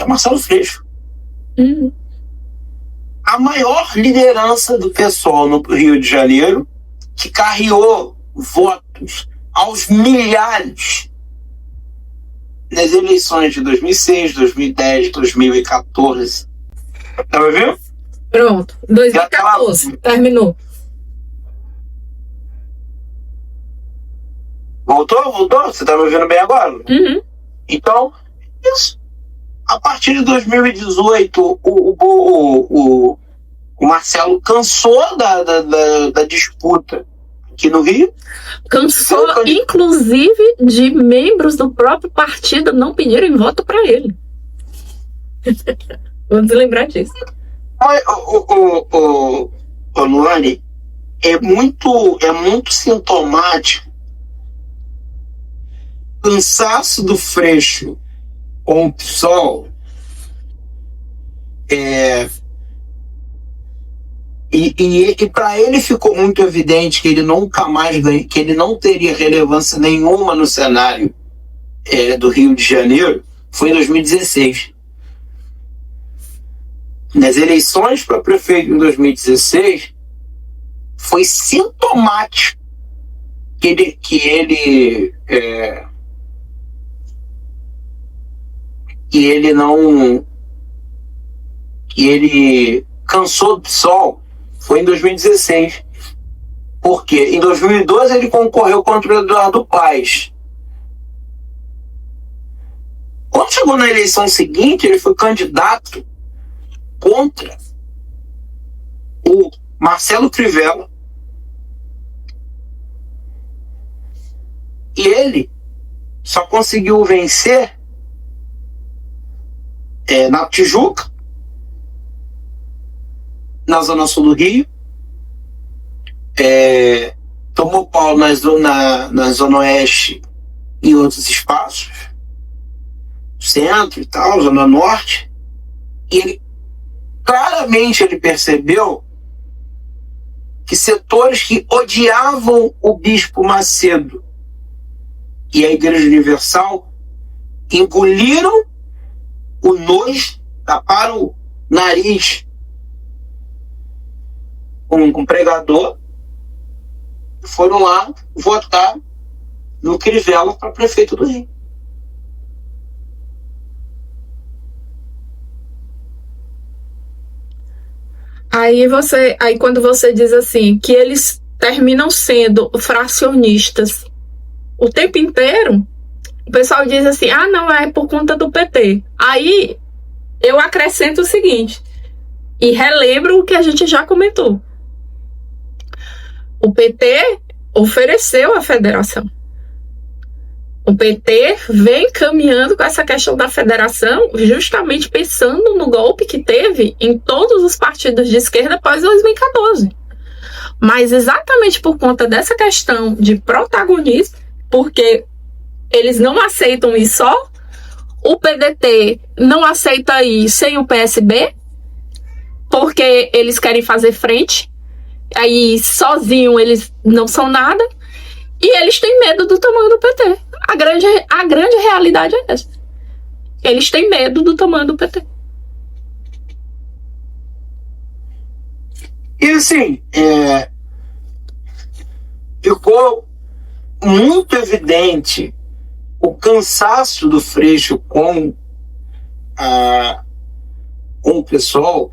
que é Marcelo Freixo. Uhum. A maior liderança do PSOL no Rio de Janeiro, que carreou votos aos milhares nas eleições de 2006, 2010, 2014. Tá me ouvindo? Pronto. 2014. Terminou. Voltou? Você tá me ouvindo bem agora? Uhum. Então, isso. A partir de 2018, o Marcelo cansou da disputa aqui no Rio. Cansou, inclusive, de membros do próprio partido não pedirem voto para ele. Vamos lembrar disso. Luane, é muito sintomático o cansaço do Freixo com o PSOL. E para ele ficou muito evidente que ele nunca mais que ele não teria relevância nenhuma no cenário do Rio de Janeiro, foi em 2016. Nas eleições para prefeito em 2016, foi sintomático que ele cansou do PSOL. Foi em 2016. Porque em 2012 ele concorreu contra o Eduardo Paes. Quando chegou na eleição seguinte, ele foi candidato contra o Marcelo Crivella. E ele só conseguiu vencer na Tijuca, na Zona Sul do Rio, tomou pau na Zona Oeste e outros espaços, Centro e tal, Zona Norte, e claramente ele percebeu que setores que odiavam o Bispo Macedo e a Igreja Universal engoliram o nojo, taparam o nariz com um pregador e foram lá votar no Crivella para prefeito do Rio. Aí quando você diz assim, que eles terminam sendo fracionistas o tempo inteiro, o pessoal diz assim, não, é por conta do PT. Aí eu acrescento o seguinte, e relembro o que a gente já comentou. O PT ofereceu a federação. O PT vem caminhando com essa questão da federação justamente pensando no golpe que teve em todos os partidos de esquerda após 2014. Mas exatamente por conta dessa questão de protagonismo, porque eles não aceitam ir só, o PDT não aceita ir sem o PSB, porque eles querem fazer frente, aí sozinho eles não são nada, e eles têm medo do tamanho do PT. A grande realidade é essa. Eles têm medo do tamanho do PT. E assim, ficou muito evidente o cansaço do Freixo com o pessoal,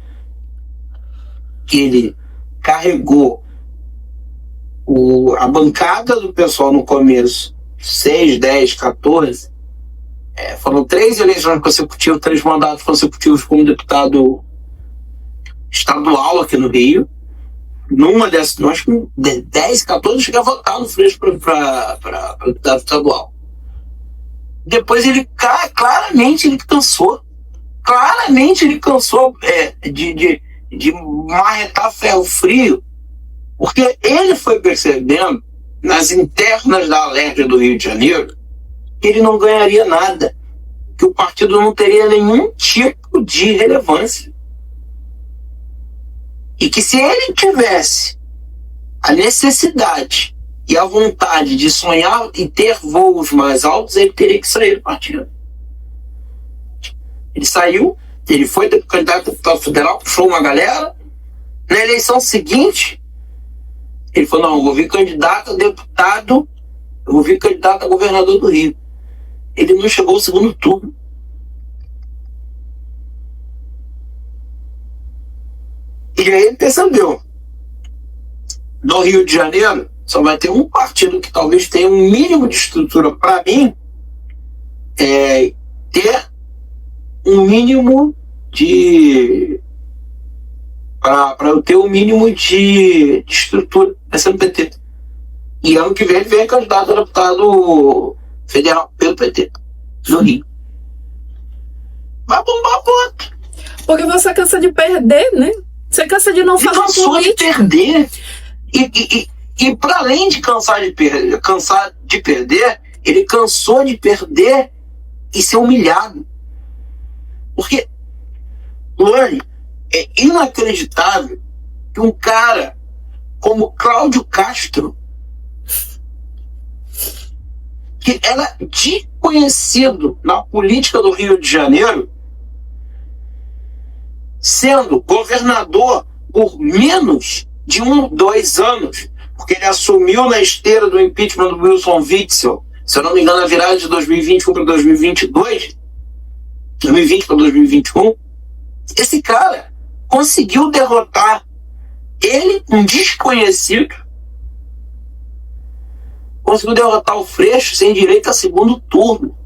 que ele carregou a bancada do pessoal no começo, 6, 10, 14, foram 3 eleições consecutivas, 3 mandatos consecutivos como deputado estadual aqui no Rio. Numa dessas, nós com 10, 14, cheguei a votar no Freixo para deputado estadual. Depois claramente ele cansou. Claramente ele cansou de marretar ferro frio, porque ele foi percebendo nas internas da Alerj do Rio de Janeiro que ele não ganharia nada, que o partido não teria nenhum tipo de relevância. E que se ele tivesse a necessidade e a vontade de sonhar e ter voos mais altos, ele teria que sair do partido. Ele saiu, ele foi candidato a deputado federal, puxou uma galera. Na eleição seguinte, ele falou, não, eu vou vir candidato a deputado, eu vou vir candidato a governador do Rio. Ele não chegou ao segundo turno. E aí ele percebeu, no Rio de Janeiro, só vai ter um partido que talvez tenha um mínimo de estrutura para mim, ter um mínimo de... para eu ter um mínimo de estrutura, vai ser no PT. E ano que vem ele vem candidato a deputado federal pelo PT, no Rio. Vai bombar a voto. Porque você cansa de perder, né? Você cansa de não fazer política. Cansou de perder. E para além de cansar de perder, ele cansou de perder e ser humilhado. Porque, Luane, é inacreditável que um cara como Cláudio Castro, que era desconhecido na política do Rio de Janeiro, sendo governador por menos de 2 anos, porque ele assumiu na esteira do impeachment do Wilson Witzel, se eu não me engano, a virada de 2021 para 2022, 2020 para 2021, esse cara conseguiu derrotar ele, um desconhecido, conseguiu derrotar o Freixo sem direito a segundo turno.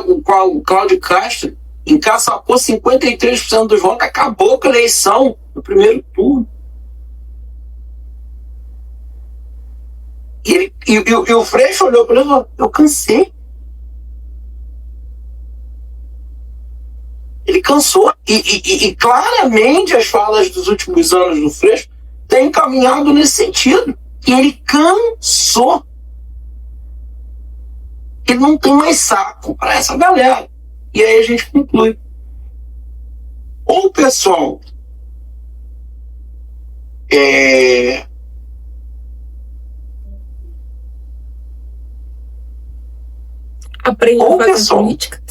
O Cláudio Castro encaçapou 53% dos votos, acabou com a eleição no primeiro turno. E o Freixo olhou para ele e falou, eu cansei. Ele cansou. E claramente as falas dos últimos anos do Freixo têm caminhado nesse sentido. E ele cansou. Ele não tem mais saco para essa galera. E aí a gente conclui. Ou o pessoal aprende a fazer política.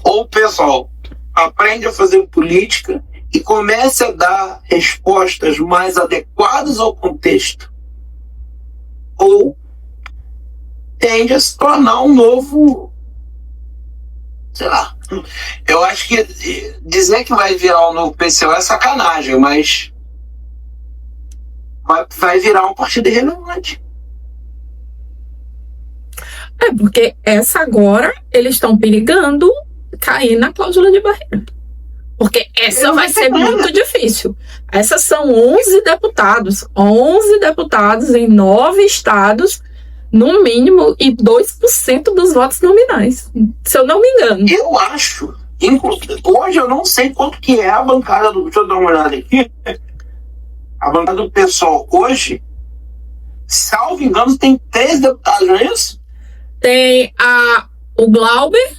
Ou o pessoal aprende a fazer política e comece a dar respostas mais adequadas ao contexto. Ou tende a se tornar um novo, sei lá, eu acho que dizer que vai virar um novo PCO é sacanagem, mas vai virar um partido irrelevante. É, porque essa agora, eles estão perigando cair na cláusula de barreira. Porque essa vai ser muito difícil. Essas são 11 deputados. 11 deputados em 9 estados, no mínimo, e 2% dos votos nominais. Se eu não me engano. Eu acho. Hoje eu não sei quanto que é a bancada do... Deixa eu dar uma olhada aqui. A bancada do PSOL hoje, salvo engano, tem 3 deputados, não é isso? Tem o Glauber,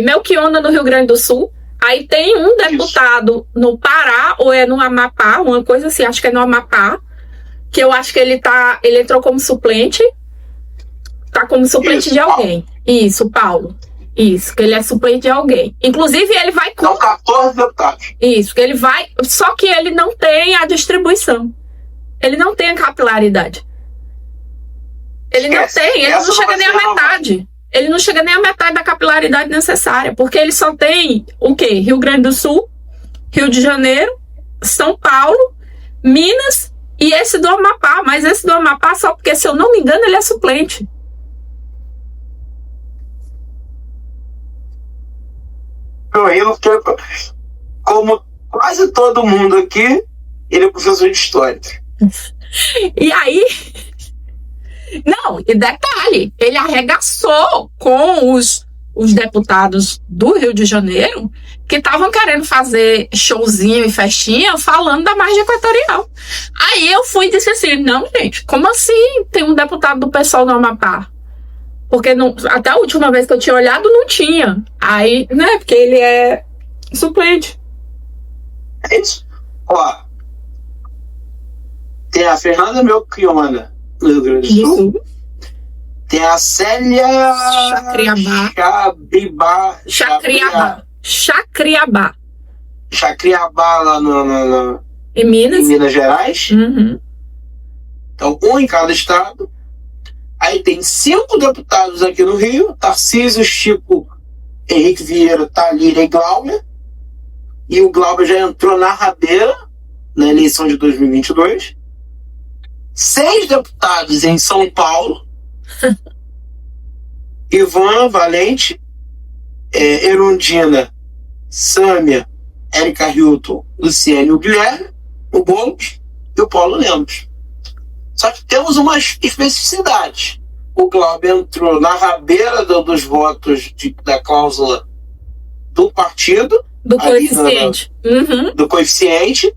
Melchiona no Rio Grande do Sul. Aí tem um deputado no Pará, ou é no Amapá, uma coisa assim, acho que é no Amapá, que eu acho que ele entrou como suplente. Tá como suplente de alguém. Paulo. Isso, Paulo. Isso, que ele é suplente de alguém. Inclusive, ele vai com... São 14 deputados. Isso, que ele vai... Só que ele não tem a distribuição. Ele não tem a capilaridade. Ele não tem, ele não chega nem a metade. Ele não chega nem a metade da capilaridade necessária, porque ele só tem o quê? Rio Grande do Sul, Rio de Janeiro, São Paulo, Minas e esse do Amapá. Mas esse do Amapá só porque, se eu não me engano, ele é suplente. Eu, como quase todo mundo aqui, ele é professor de história. E aí... Não, e detalhe, ele arregaçou com os deputados do Rio de Janeiro que estavam querendo fazer showzinho e festinha falando da margem equatorial. Aí eu fui e disse assim, não, gente, como assim tem um deputado do PSOL no Amapá? Porque não, até a última vez que eu tinha olhado não tinha. Aí, né, porque ele é suplente. É isso. Ó, tem a Fernanda Melchiona no Rio Grande do Sul. Tem a Célia Chacriabá. Chacriabá lá Em em Minas. Minas Gerais. Uhum. Então, um em cada estado. Aí tem 5 deputados aqui no Rio: Tarcísio, Chico, Henrique Vieira, Thalíria e Glauber. E o Glauber já entrou na rabeira na eleição de 2022. 6 deputados em São Paulo: Ivan Valente, Erundina, Sâmia, Érica Hilton, Luciane Guilherme, o Boulos e o Paulo Lemos. Só que temos uma especificidade. O Glauber entrou na rabeira dos votos da cláusula do partido, Do coeficiente. Uhum. do coeficiente.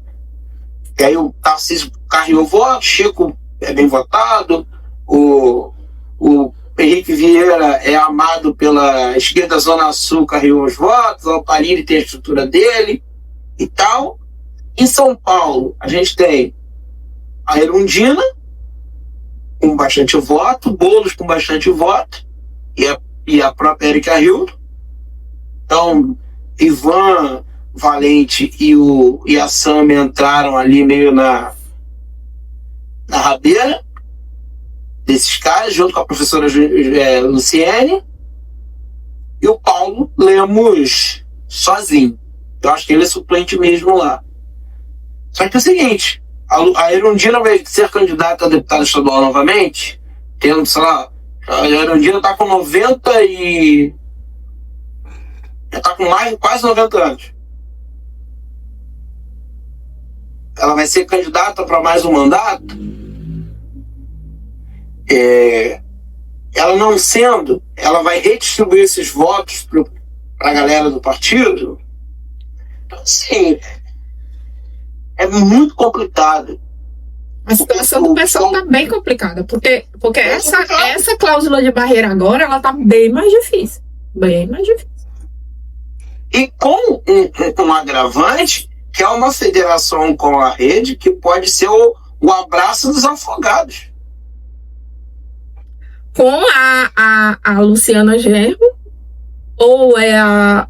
E aí o Tarcísio carreou voto, Chico é bem votado, o Henrique Vieira é amado pela esquerda Zona Sul, carreou os votos, o Alpariri tem a estrutura dele e tal. Em São Paulo, a gente tem a Erundina com bastante voto, Boulos com bastante voto, e a própria Érica Hilton. Então, Ivan Valente e a Sâmia entraram ali meio na rabeira desses caras, junto com a professora Luciene, e o Paulo Lemos sozinho. Eu acho que ele é suplente mesmo lá. Só que é o seguinte, a Erundina vai ser candidata a deputada estadual novamente, tendo, sei lá, a Erundina está com 90 e... já está com quase 90 anos. Ela vai ser candidata para mais um mandato. Ela não sendo, ela vai redistribuir esses votos para a galera do partido. Então, assim, é muito complicado. A situação do pessoal está bem complicada, porque essa cláusula de barreira agora, ela está bem mais difícil. Bem mais difícil. E com um agravante, que é uma federação com a rede, que pode ser o abraço dos afogados. Com a Luciana Genro, ou é a...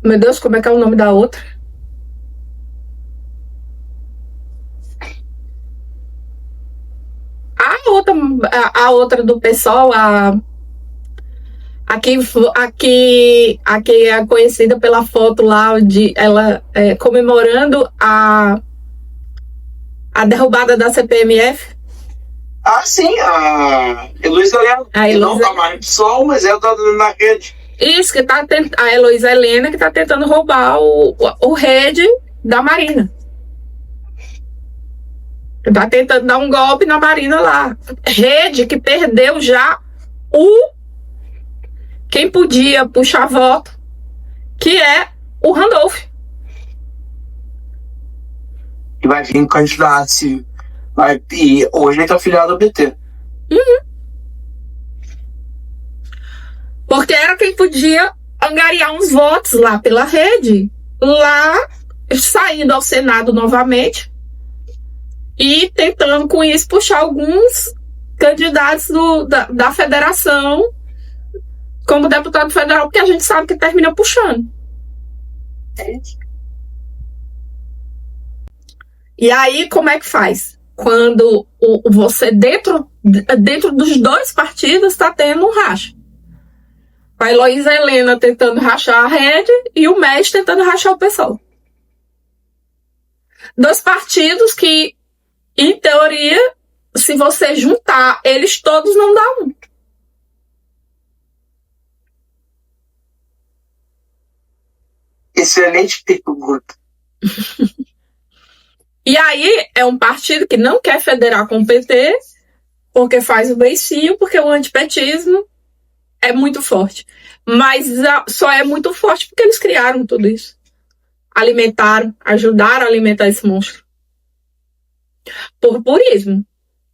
Meu Deus, como é que é o nome da outra? A outra do PSOL, aqui é conhecida pela foto lá de ela comemorando a derrubada da CPMF. Ah, sim, a Heloísa Helena, que não está mais no PSOL, mas ela está na rede. Isso, que tá a Heloísa Helena, que está tentando roubar o rede da Marina. Está tentando dar um golpe na Marina lá. Rede que perdeu já quem podia puxar voto, que é o Randolph. E vai vir candidato, e hoje ele está afiliado ao PT. Uhum. Porque era quem podia angariar uns votos lá pela rede, lá saindo ao Senado novamente e tentando com isso puxar alguns candidatos da federação como deputado federal, porque a gente sabe que termina puxando. E aí, como é que faz? Quando você, dentro dos dois partidos, está tendo um racha. A Heloísa Helena tentando rachar a rede e o MES tentando rachar o PSOL. Dois partidos que, em teoria, se você juntar eles todos, não dá um. Excelente pergunta. E aí é um partido que não quer federar com o PT, porque faz o beicinho, porque o antipetismo é muito forte. Mas só é muito forte porque eles criaram tudo isso. Alimentaram, ajudaram a alimentar esse monstro. Por purismo.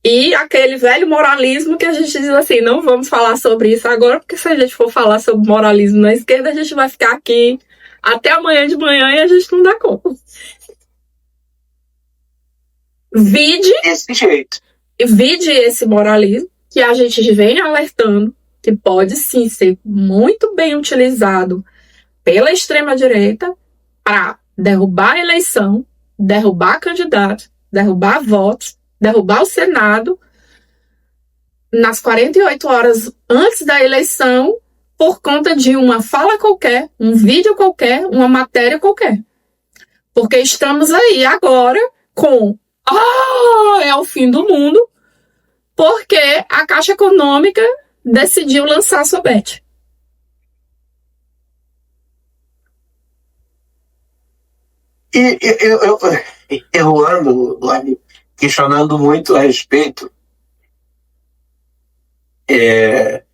E aquele velho moralismo que a gente diz assim, não vamos falar sobre isso agora, porque se a gente for falar sobre moralismo na esquerda, a gente vai ficar aqui até amanhã de manhã e a gente não dá conta. Vide desse jeito. Vide esse moralismo, que a gente vem alertando que pode sim ser muito bem utilizado pela extrema-direita para derrubar a eleição, derrubar candidatos, derrubar votos, derrubar o Senado nas 48 horas antes da eleição por conta de uma fala qualquer, um vídeo qualquer, uma matéria qualquer. Porque estamos aí agora com é o fim do mundo, porque a Caixa Econômica decidiu lançar a sua bet. E eu ando questionando muito a respeito. É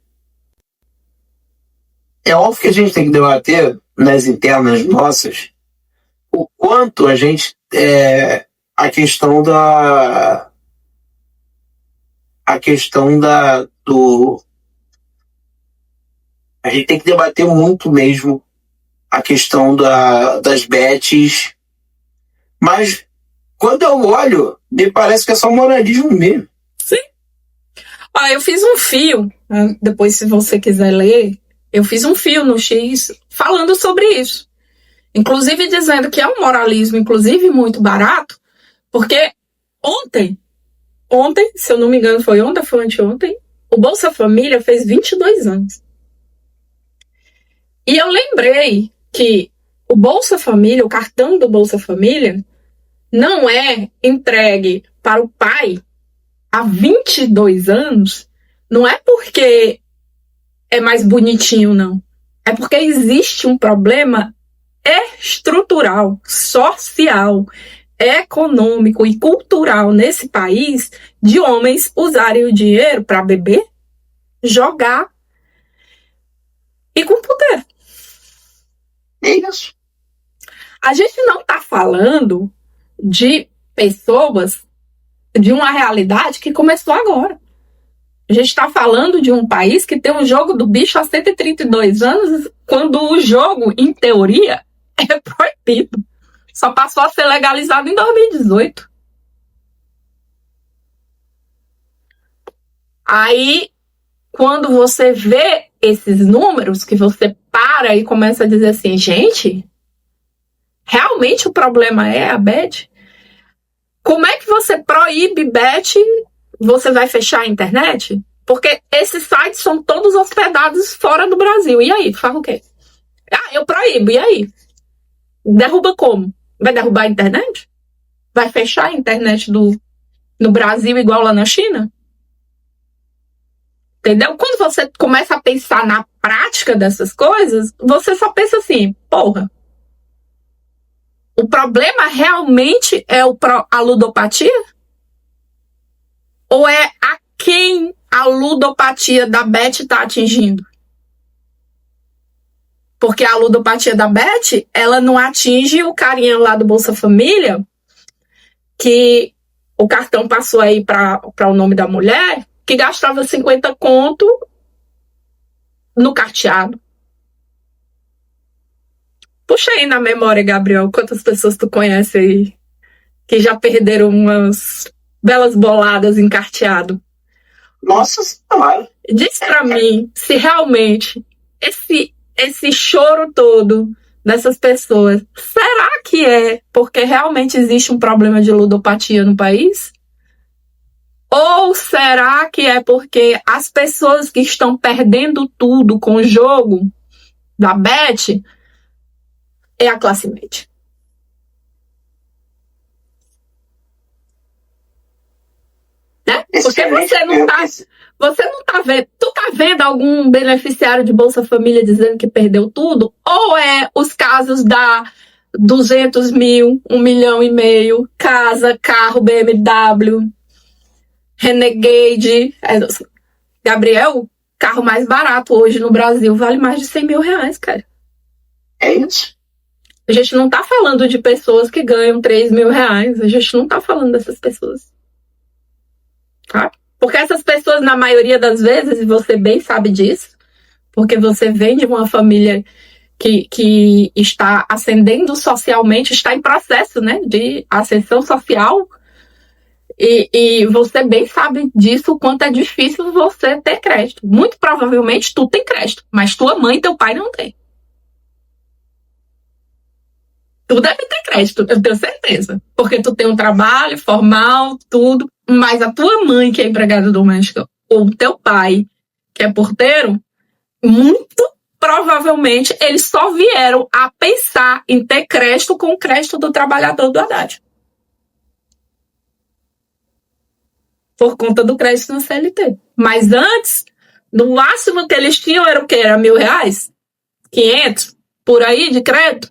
óbvio que a gente tem que debater nas internas nossas o quanto a gente a questão do a gente tem que debater muito mesmo a questão das bets, mas quando eu olho, me parece que é só moralismo mesmo. Sim. Eu fiz um fio, depois se você quiser ler, eu fiz um fio no X falando sobre isso. Inclusive dizendo que é um moralismo, inclusive, muito barato, porque ontem, se eu não me engano foi ontem, foi anteontem, o Bolsa Família fez 22 anos. E eu lembrei que o Bolsa Família, o cartão do Bolsa Família, não é entregue para o pai há 22 anos, não é porque é mais bonitinho, não. É porque existe um problema estrutural, social, econômico e cultural nesse país de homens usarem o dinheiro para beber, jogar e com puteiro. É isso. A gente não está falando de pessoas, de uma realidade que começou agora. A gente está falando de um país que tem um jogo do bicho há 132 anos, quando o jogo, em teoria, é proibido. Só passou a ser legalizado em 2018. Aí, quando você vê esses números, que você para e começa a dizer assim, gente, realmente o problema é a bet? Como é que você proíbe bet? Você vai fechar a internet? Porque esses sites são todos hospedados fora do Brasil. E aí, faz o quê? Eu proíbo, e aí? Derruba como? Vai derrubar a internet? Vai fechar a internet no Brasil igual lá na China? Entendeu? Quando você começa a pensar na prática dessas coisas, você só pensa assim, porra, o problema realmente é a ludopatia? Ou é a quem a ludopatia da bet está atingindo? Porque a ludopatia da bet, ela não atinge o carinha lá do Bolsa Família, que o cartão passou aí para o nome da mulher, que gastava 50 conto no carteado. Puxa aí na memória, Gabriel, quantas pessoas tu conhece aí que já perderam umas belas boladas em carteado? Nossa Senhora! Diz pra mim se realmente esse choro todo dessas pessoas, será que é porque realmente existe um problema de ludopatia no país? Ou será que é porque as pessoas que estão perdendo tudo com o jogo da bet é a classe média? Né? Porque você não tá vendo. Tu tá vendo algum beneficiário de Bolsa Família dizendo que perdeu tudo? Ou é os casos da 200 mil, 1,5 milhão, casa, carro, BMW, Renegade? Gabriel, carro mais barato hoje no Brasil vale mais de 100 mil reais, cara. É isso. A gente não tá falando de pessoas que ganham 3 mil reais. A gente não tá falando dessas pessoas. Tá? Porque essas pessoas, na maioria das vezes, e você bem sabe disso, porque você vem de uma família que está ascendendo socialmente, está em processo, né, de ascensão social, E você bem sabe disso, o quanto é difícil você ter crédito. Muito provavelmente tu tem crédito, mas tua mãe e teu pai não tem. Tu deve ter crédito, eu tenho certeza. Porque tu tem um trabalho formal, tudo. Mas a tua mãe, que é empregada doméstica, ou o teu pai, que é porteiro, muito provavelmente eles só vieram a pensar em ter crédito com o crédito do trabalhador do Haddad. Por conta do crédito no CLT. Mas antes, no máximo que eles tinham era o quê? Era R$1.000? 500? Por aí de crédito?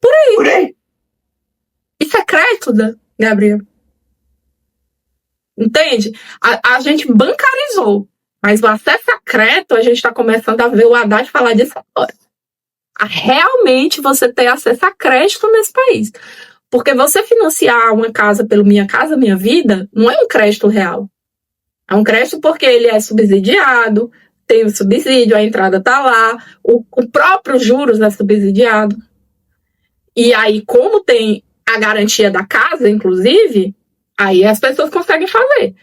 Por aí. Isso é crédito, Gabriel. Entende? A gente bancarizou, mas o acesso a crédito, a gente está começando a ver o Haddad falar disso agora. A realmente você ter acesso a crédito nesse país. Porque você financiar uma casa pelo Minha Casa Minha Vida não é um crédito real. É um crédito porque ele é subsidiado, tem o subsídio, a entrada está lá, o próprio juros é subsidiado. E aí, como tem a garantia da casa, inclusive, aí as pessoas conseguem fazer.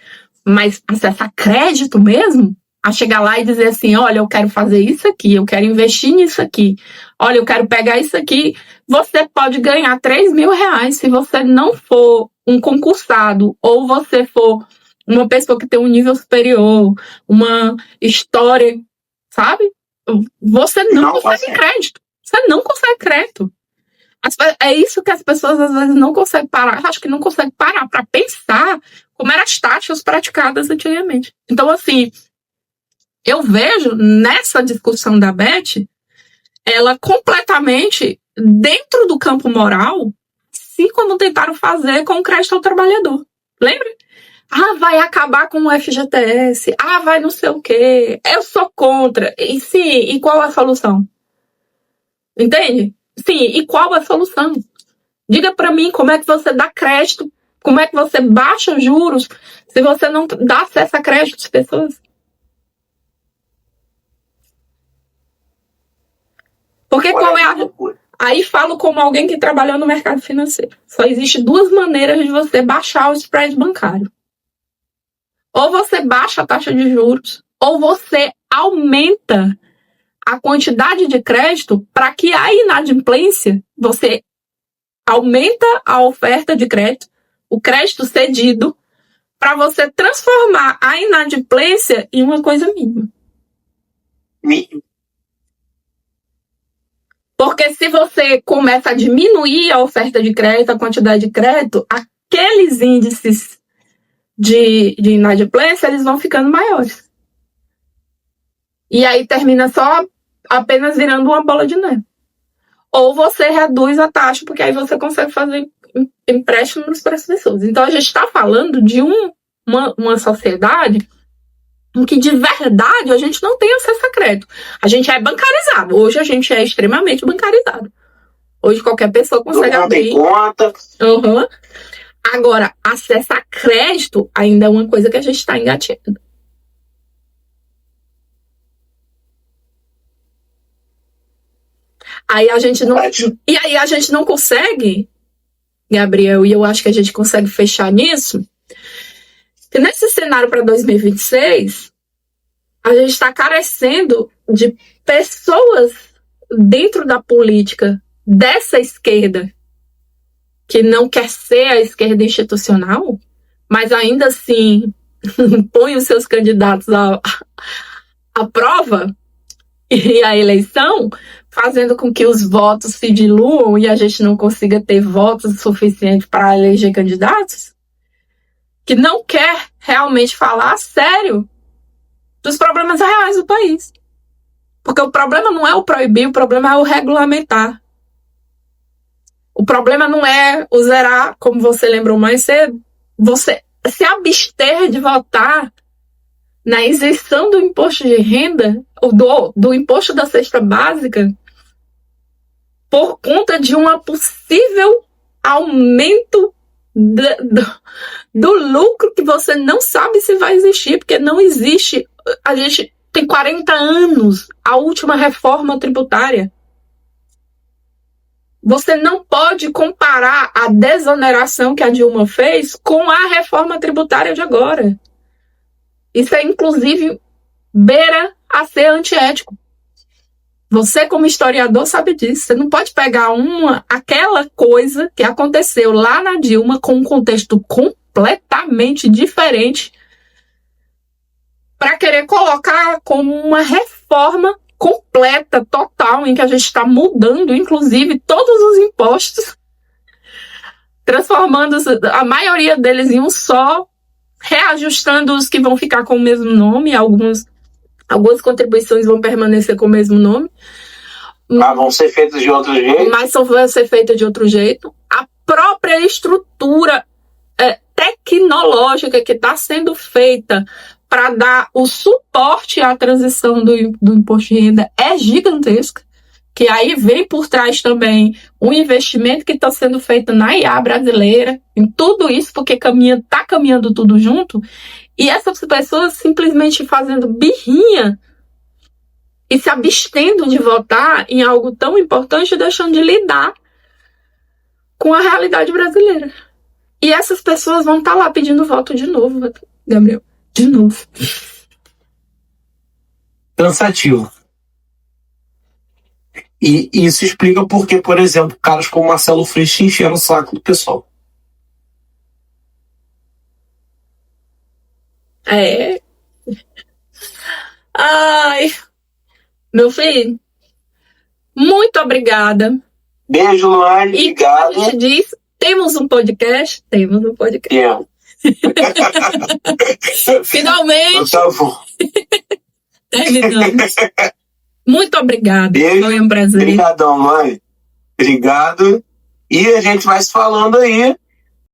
Mas acesso a crédito mesmo, a chegar lá e dizer assim, olha, eu quero fazer isso aqui, eu quero investir nisso aqui, olha, eu quero pegar isso aqui, você pode ganhar R$3.000 se você não for um concursado, ou você for uma pessoa que tem um nível superior, uma história, sabe? Você não consegue crédito. Você não consegue crédito. É isso que as pessoas às vezes não conseguem parar. Acho que não conseguem parar para pensar como eram as taxas praticadas antigamente. Então, assim, eu vejo nessa discussão da Beth, ela completamente dentro do campo moral, assim como tentaram fazer com o crédito ao trabalhador. Lembra? Ah, vai acabar com o FGTS. Ah, vai não sei o quê. Eu sou contra. E sim, e qual a solução? Entende? Sim, e qual a solução? Diga para mim como é que você dá crédito, como é que você baixa juros se você não dá acesso a crédito às pessoas. Porque qual é a... Aí falo como alguém que trabalhou no mercado financeiro. Só existe duas maneiras de você baixar o spread bancário. Ou você baixa a taxa de juros, ou você aumenta a quantidade de crédito para que a inadimplência, você aumenta a oferta de crédito, o crédito cedido, para você transformar a inadimplência em uma coisa mínima. Porque se você começa a diminuir a oferta de crédito, a quantidade de crédito, aqueles índices de inadimplência, eles vão ficando maiores. E aí termina só apenas virando uma bola de neve. Ou você reduz a taxa, porque aí você consegue fazer empréstimos para as pessoas. Então, a gente está falando de uma sociedade em que, de verdade, a gente não tem acesso a crédito. A gente é bancarizado. Hoje, a gente é extremamente bancarizado. Hoje, qualquer pessoa consegue abrir conta. Uhum. Agora, acesso a crédito ainda é uma coisa que a gente está engateando. Aí a gente não... E aí a gente não consegue, Gabriel, e eu acho que a gente consegue fechar nisso, que nesse cenário para 2026, a gente está carecendo de pessoas dentro da política dessa esquerda, que não quer ser a esquerda institucional, mas ainda assim põe os seus candidatos à prova e à eleição, fazendo com que os votos se diluam e a gente não consiga ter votos suficientes para eleger candidatos, que não quer realmente falar sério dos problemas reais do país. Porque o problema não é o proibir, o problema é o regulamentar. O problema não é o zerar, como você lembrou mais cedo, você se abster de votar na isenção do imposto de renda, do imposto da cesta básica, por conta de um possível aumento do lucro que você não sabe se vai existir, porque não existe. A gente tem 40 anos, a última reforma tributária. Você não pode comparar a desoneração que a Dilma fez com a reforma tributária de agora. Isso é, inclusive, beira a ser antiético. Você, como historiador, sabe disso. Você não pode pegar aquela coisa que aconteceu lá na Dilma com um contexto completamente diferente para querer colocar como uma reforma completa, total, em que a gente está mudando, inclusive, todos os impostos, transformando a maioria deles em um só, reajustando os que vão ficar com o mesmo nome, algumas contribuições vão permanecer com o mesmo nome. Mas vão ser feitas de outro jeito? Mas só vão ser feitas de outro jeito. A própria estrutura tecnológica que está sendo feita para dar o suporte à transição do imposto de renda é gigantesca, que aí vem por trás também o investimento que está sendo feito na IA brasileira, em tudo isso, porque está caminhando tudo junto, e essas pessoas simplesmente fazendo birrinha e se abstendo de votar em algo tão importante, deixando de lidar com a realidade brasileira. E essas pessoas vão estar lá pedindo voto de novo, Gabriel. De novo. Cansativo. E isso explica porque, por exemplo, caras como Marcelo Freixo encheram o saco do pessoal. Ai, meu filho, muito obrigada. Beijo, Luane. Obrigado. E como a gente diz, temos um podcast? Temos um podcast. Yeah. Finalmente. Tá bom. Terminamos. Muito obrigada. Beijo. Foi um prazer. Obrigadão, mãe. Obrigado. E a gente vai se falando aí.